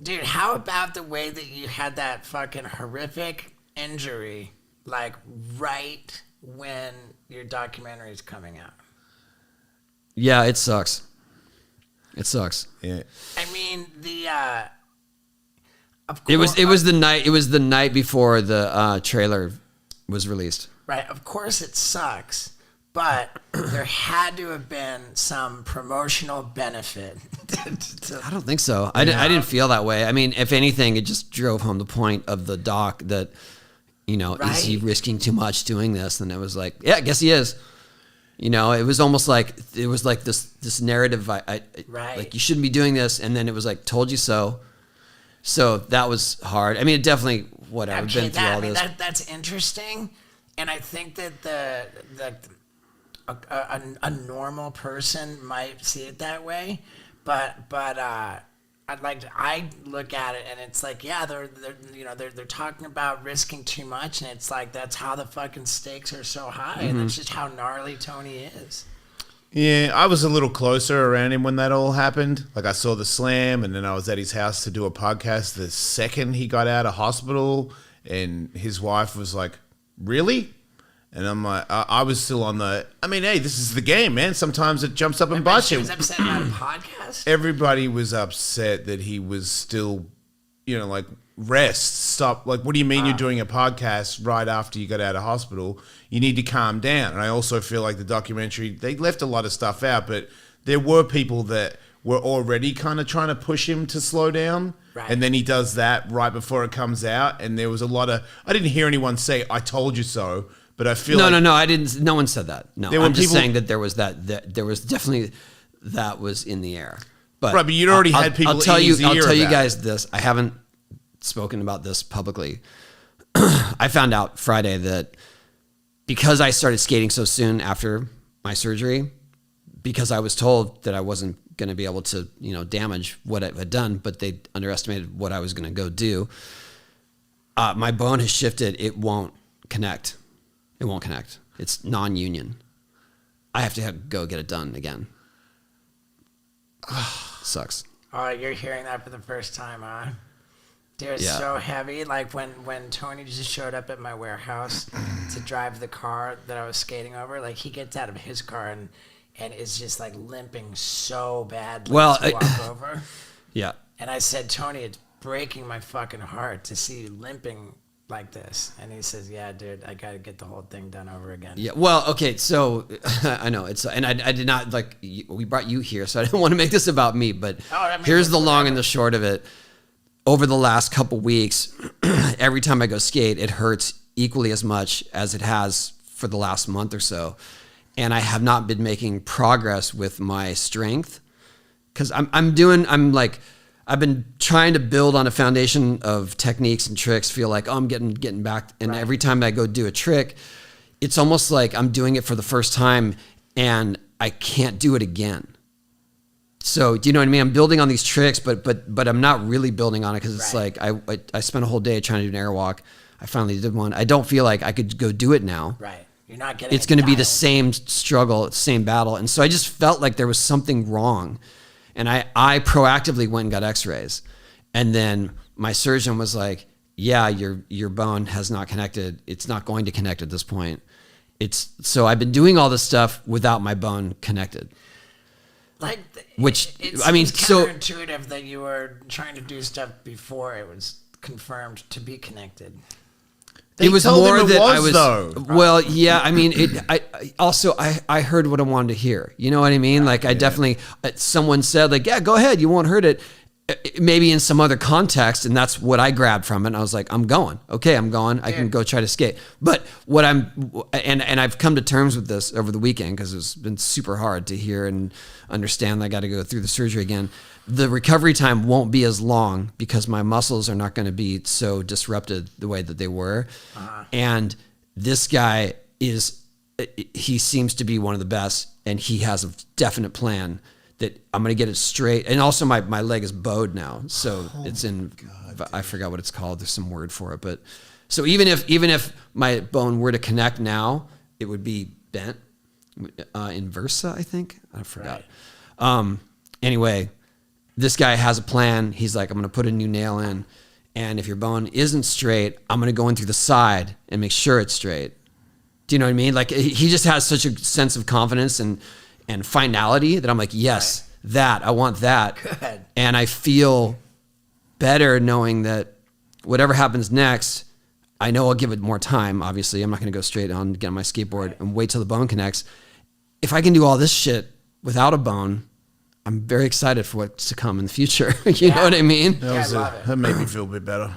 Dude, how about the way that you had that fucking horrific injury, like right when your documentary is coming out? Yeah, it sucks. It sucks. Yeah. I mean, of course, It was the night before the trailer was released. Right, of course it sucks, but there had to have been some promotional benefit. I don't think so. I didn't feel that way. I mean, if anything, it just drove home the point of the doc that, is he risking too much doing this? And it was like, yeah, I guess he is. It was almost like this narrative. Like you shouldn't be doing this, and then it was like, told you so. So that was hard. I mean, it definitely whatever. I've been through all this. That's interesting, and I think that a normal person might see it that way, but I look at it and it's like, yeah, they're talking about risking too much, and it's like that's how the fucking stakes are so high, and that's just how gnarly Tony is. Yeah, I was a little closer around him when that all happened. Like I saw the slam, and then I was at his house to do a podcast the second he got out of hospital, and his wife was like, "Really?" And I'm like, I was still on hey, this is the game, man. Sometimes it jumps up and bites you. She was upset about a podcast? Everybody was upset that he was still, rest, stop. Like, what do you mean you're doing a podcast right after you got out of hospital? You need to calm down. And I also feel like the documentary, they left a lot of stuff out, but there were people that were already kind of trying to push him to slow down. Right. And then he does that right before it comes out. And there was a lot of, I didn't hear anyone say, "I told you so." But I feel no, I didn't. No one said that. No, I'm just saying that there was that there was definitely that was in the air. But right, but you'd already had people. I'll tell you guys this. I haven't spoken about this publicly. I found out Friday that because I started skating so soon after my surgery, because I was told that I wasn't going to be able to, damage what I had done, but they underestimated what I was going to go do. My bone has shifted. It won't connect. It won't connect. It's non-union. I have to go get it done again. Sucks. Oh, you're hearing that for the first time, huh? Dude, it's so heavy. Like when Tony just showed up at my warehouse to drive the car that I was skating over, like he gets out of his car and is just like limping so badly to walk over. Yeah. And I said, "Tony, it's breaking my fucking heart to see you limping like this." And he says, "Yeah, dude, I got to get the whole thing done over again." Yeah. Well, okay. So I know and I did not we brought you here, so I didn't want to make this about me, but here's the long and the short of it. Over the last couple weeks, every time I go skate, it hurts equally as much as it has for the last month or so. And I have not been making progress with my strength because I've been trying to build on a foundation of techniques and tricks, feel like, I'm getting back. And every time I go do a trick, it's almost like I'm doing it for the first time and I can't do it again. So, do you know what I mean? I'm building on these tricks, but I'm not really building on it because it's like I spent a whole day trying to do an airwalk. I finally did one. I don't feel like I could go do it now. Right. You're not getting It's going to be the same struggle, same battle. And so I just felt like there was something wrong. And I proactively went and got x-rays. And then my surgeon was like, "Yeah, your bone has not connected. It's not going to connect at this point." So I've been doing all this stuff without my bone connected. Like, it's counterintuitive that you were trying to do stuff before it was confirmed to be connected. It was more that I was. Though. Well, yeah. I mean, I heard what I wanted to hear. You know what I mean? Like, I definitely. Someone said, like, "Yeah, go ahead. You won't hurt it." Maybe in some other context, and that's what I grabbed from it. And I was like, "I'm going. Okay, I'm going. I can go try to skate." But what and I've come to terms with this over the weekend because it's been super hard to hear and understand. I got to go through the surgery again. The recovery time won't be as long because my muscles are not going to be so disrupted the way that they were. And this guy he seems to be one of the best, and he has a definite plan that I'm going to get it straight. And also my leg is bowed now. So it's in, God, I forgot what it's called. There's some word for it. But so even if my bone were to connect now, it would be bent, inversa, I think. I forgot. Right. Anyway, this guy has a plan. He's like, I'm going to put a new nail in. And if your bone isn't straight, I'm going to go in through the side and make sure it's straight. Do you know what I mean? Like he just has such a sense of confidence and finality that I'm like, yes, that, I want that. Good. And I feel better knowing that whatever happens next, I know I'll give it more time. Obviously, I'm not going to go straight on, get on my skateboard and wait till the bone connects. If I can do all this shit without a bone, I'm very excited for what's to come in the future. You know what I mean? That made me feel a bit better.